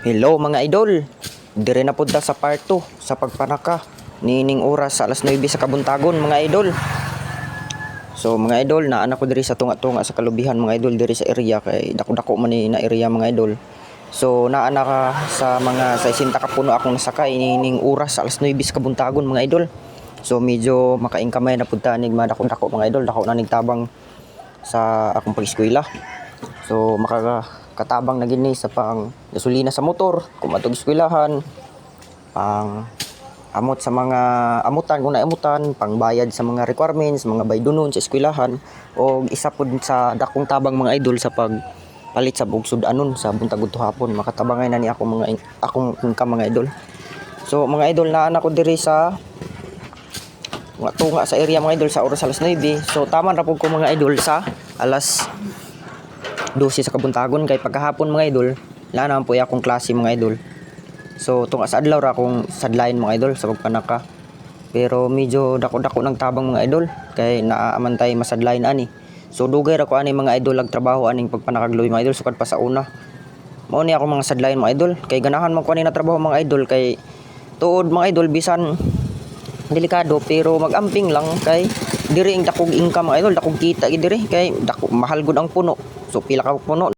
Hello mga idol. Dire na punta sa part 2 sa pagpanaka nining oras sa alas 9 sa Kabuntagon mga idol. So mga idol, naanak ko diri sa tunga-tunga sa kalubihan mga idol diri sa area kay dako-dako man ni na area mga idol. So naanak ka sa mga 60 ka puno akong nasakay nining oras sa alas 9 sa Kabuntagon mga idol. So medyo makaingkamay na punta nig madako-dako mga idol, dako na nig tabang sa akong pag-eskwela. So katabang na gini sa pang gasolina sa motor kung matog eskwelahan, pang amot sa mga amutan kung naamutan, pang bayad sa mga requirements, mga baydonon sa eskwelahan, o isa pod sa dakong tabang mga idol sa pag palit sa bugsud anon sa buntag ug hapon. Makatabangay na ni akong income mga idol. So mga idol, naa na ko diri sa tunga sa area mga idol sa oras alas 9. So tama ra pud ko mga idol sa alas 12 sa Kabuntagon kay pagkahapon mga idol wala naman po akong klase mga idol. So tunga sa adlaw ra akong sadlayin mga idol sa pagpanaka, pero medyo dako-dako ng tabang mga idol kay naaamantay masadlayin ani. So dugay ra ko ani mga idol ag trabaho aning pagpanakagloy mga idol sukad pa sa una. Mao ni ako mga sadlayin mga idol kay ganahan man ko ani na trabaho mga idol kay tuod mga idol bisan delikado pero magamping lang kay diri ang dakog income mga idol, dakog kita gid diri kay dako mahal gud ang puno. So pila ka puno